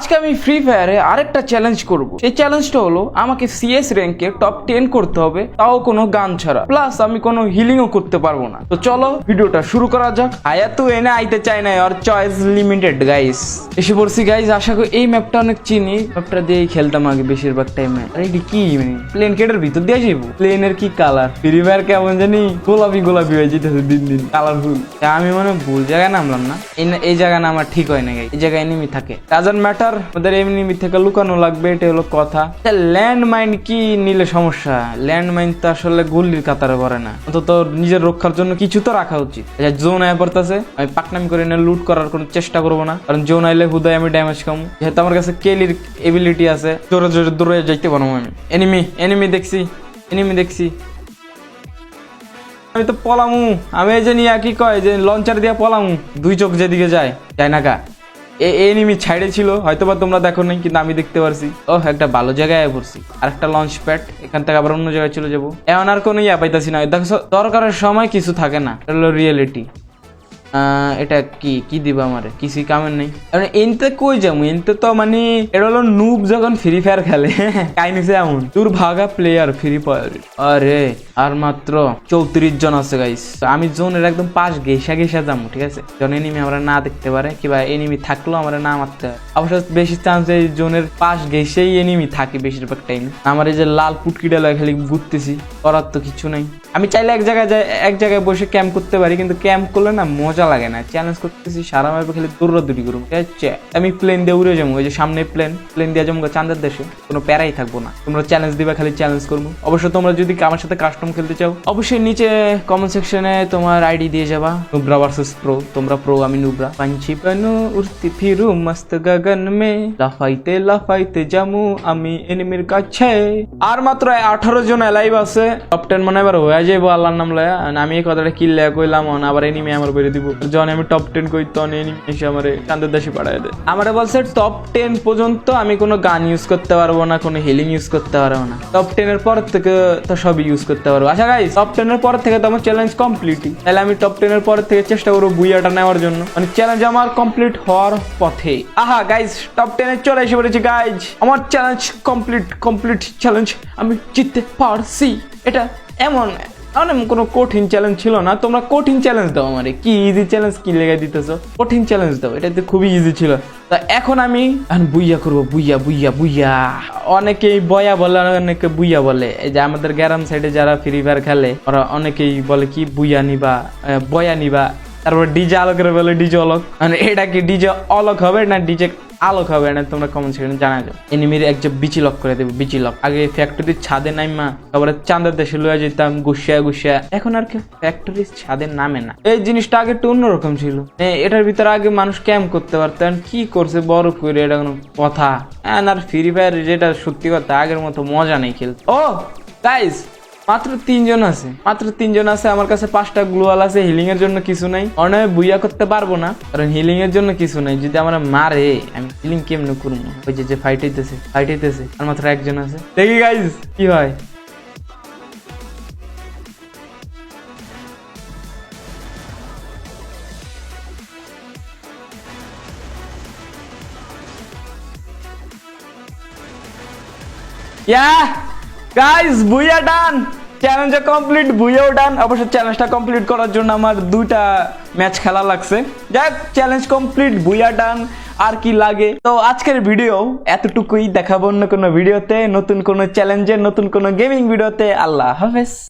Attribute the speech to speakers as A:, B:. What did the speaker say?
A: আজকে আমি ফ্রি ফায়ারে আরেকটা চ্যালেঞ্জ করব। এই চ্যালেঞ্জটা হলো আমাকে সিএস র্যাঙ্কে টপ 10 করতে হবে, তাও কোনো গান ছাড়া, প্লাস আমি কোনো হিলিংও করতে পারবো না। তো চলো ভিডিওটা শুরু করা যাক। আয়া তো এনে আইতে চাই না, আর চয়েস লিমিটেড গাইস। এসে পড়ছি গাইস, আশা করি এই ম্যাপটা অনেক চিনি, ম্যাপটা দিয়েই খেলতাম আগে বেশিরভাগ টাইমে। আর এটি কি মানে প্লেন কেটের ভিতর দিয়ে যাইবো? প্লেনের কি কালার, ফ্রি ফায়ার কেমন জানি গোলাপি গোলাপি হয়ে যেতেছে দিন দিন, কালারফুল। আমি মানে ভুল জায়গায় নামলাম না, এই জায়গা নামা ঠিক হয় না গাইস। এই জায়গায় এনিমি থাকে, ডাজন্ট ম্যাটার, ওদের এনিমি থেকে লুকানো লাগবে, এটা হলো কথা। ল্যান্ড মাইন কি নিলে সমস্যা? ল্যান্ড মাইন তো আসলে গুলির কাতারে পড়ে না, অন্তত নিজের রক্ষার জন্য কিছু তো রাখা উচিত। জোন আয় পড়তেছে, আমি পাকনামি করে না লুট করার কোনো চেষ্টা করবো না, কারণ জোন আইলে হুদায় আমি ড্যামেজ কম। যেহেতু আমার কাছে কেলির এবিলিটি আছে, জোরে জোরে দৌড়ে যাইতে পারবো আমি। এনিমি দেখছি আমি তো পলামু। আমি এই যে নিয়ে কি কয় যে লঞ্চার দিয়ে পলামু, দুই চোখ যেদিকে যায় না কা। এনিমি ছাইড়ে ছিল, হয়তোবা তোমরা দেখো নাই, কিন্তু আমি দেখতে পারছি। একটা ভালো জায়গায় পড়ছি, আর একটা লঞ্চ প্যাড, এখান থেকে আবার অন্য জায়গায় চলে যাবো। এমন আর কোনো ইয়া পাইতাছি না। দেখো দরকারের সময় কিছু থাকে না, এটা হলো রিয়েলিটি। এটা কি দিবা আমারে? কিছুই কামের নেই। এনতে কই যাবো? এনতে তো মানে এটা হলো নুব যখন ফ্রি ফায়ার খেলে কাহিনীছে এমন তোর ভাগা প্লেয়ার ফ্রি ফায়ার। আরে আর মাত্র 34 জন আছে গাইস। আমি জোনের একদম পাশ ঘেসা যাবো, ঠিক আছে? যখন এনিমি আমরা না দেখতে পারে, কিংবা এনিমি থাকলেও আমরা না মারতে হয়। অবশ্য বেশি চান্স এই জোনের পাশ ঘেসেই এনিমি থাকে বেশিরভাগ টাইম। আমার এই যে লাল পুটকিটা লাগে খালি ঘুরতেছি, করার তো কিছু নাই। আমি চাইলে এক জায়গায় বসে ক্যাম্প করতে পারি, কিন্তু ক্যাম্প করলে না মজা লাগে না। চ্যালেঞ্জ করতেছি, সারা মারবে খালি দৌড়াদৌড়ি করবো, ঠিক আছে? আমি প্লেন দিয়ে উড়ে যাবো, ওই যে সামনে প্লেন দিয়ে যাবো চাঁদের দেশে, কোনো প্যারাই থাকবো না। তোমরা চ্যালেঞ্জ দিবা, খালি চ্যালেঞ্জ করবো। অবশ্য তোমরা যদি আমার সাথে কাস্টম খেলতে চাও, অবশ্যই নিচে কমেন্ট সেকশনে তোমার আইডি দিয়ে যাবা। নুব্রা ভার্সেস প্রো, তোমরা প্রো আমি নুব্রা। পাঞ্চি পানু উড়তি ফিরু মস্ত গগন মে, লাফাইতে জামু আমি এনিমির কাছে। আর মাত্র 18 জন লাইভ আছে, টপ 10 মনে এবার হয়ে যাবো আল্লাহর নাম লয়া। আমি এই কথাটা কিল্লা কইলাম, আবার এনিমি আমার বেরিয়ে দিব। যখন আমি টপ 10 কই, তখন এনিমি এসে আমার চাঁদের দেশে পাঠায় দেয়। আমার বলছে টপ 10 পর্যন্ত আমি কোনো গান ইউজ করতে পারবো না, কোনো হিলিং ইউজ করতে পারবো না। টপ 10 এর পর থেকে তো সবই ইউজ করতে পারবো। আচ্ছা গাইস, টপ 10 এর পর থেকে তো আমার চ্যালেঞ্জ কমপ্লিট। তাহলে আমি টপ 10 এর পর থেকে চেষ্টা করবো বুইয়াটা নেওয়ার জন্য, মানে চ্যালেঞ্জ আমার কমপ্লিট হওয়ার পথে। আহা গাইস, টপ 10 এ চলে এসে পড়েছি গাইস। আমার চ্যালেঞ্জ কমপ্লিট চ্যালেঞ্জ আমি জিততে পারছি। এটা এমন কোনো কঠিন চ্যালেঞ্জ ছিল না। তোমরা কঠিন চ্যালেঞ্জ দাও আমারে, কি ইজি চ্যালেঞ্জ কি লেগে দিতেছো? কঠিন চ্যালেঞ্জ দাও, এটা তো খুবই ইজি ছিল। তা এখন আমি বুইয়া করবো, বুইয়া। অনেকেই বয়া বলে, অনেকে বুইয়া বলে। এই যে আমাদের গ্রাম সাইডে যারা ফ্রি ফায়ার খেলে, ওরা অনেকেই বলে কি বুইয়া নিবা, বয়া নিবা। তারপর ডিজে আলোকের বলে ডিজে অলক। মানে এটা কি ডিজে অলক হবে না ডিজে আলোক হবে না? তোমরা কমেন্ট সেকশনে জানা যাও। এনিমির এক যে বিচি লক করে দেবো, বিচি লক। আগে ফ্যাক্টরির ছাদে নাইমা তারপরে চাঁদের দেশে লয়ে যেতাম গুছিয়া। এখন আর কি ফ্যাক্টরির ছাদে নামে না। এই জিনিসটা আগে একটু অন্যরকম ছিল। এটার ভিতরে আগে মানুষ ক্যাম্প করতে পারতেন। কি করছে বড় করে, এটা কোনো কথা? আর ফ্রি ফায়ার যেটা সত্যি কথা, আগের মতো মজা নেই খেলতে। ও গাইস, মাত্র 3 জন আছে। আমার কাছে 5টা গ্লোয়াল আছে, হিলিং এর জন্য কিছু নাই। অনেক বুইয়া করতে পারবো না, কারণ হিলিং এর জন্য কিছু নাই। যদি আমার মারে, আমি হিলিং কেমনে করবো? ওই যে ফাইট হইতেছে, আর মাত্র 1 জন আছে। দেখি গাইস কি হয়। গাইস বুইয়া ডান, চ্যালেঞ্জ কমপ্লিট, বুইয়াও ডান। অবশ্য চ্যালেঞ্জটা কমপ্লিট করার জন্য আমার 2টা ম্যাচ খেলা লাগছে। যাই চ্যালেঞ্জ কমপ্লিট, বুইয়া ডান, আর কি লাগে? তো আজকের ভিডিও এতটুকুই। দেখাবো অন্য কোনো ভিডিওতে, নতুন কোনো চ্যালেঞ্জে, নতুন কোনো গেমিং ভিডিওতে। আল্লাহ হাফেজ।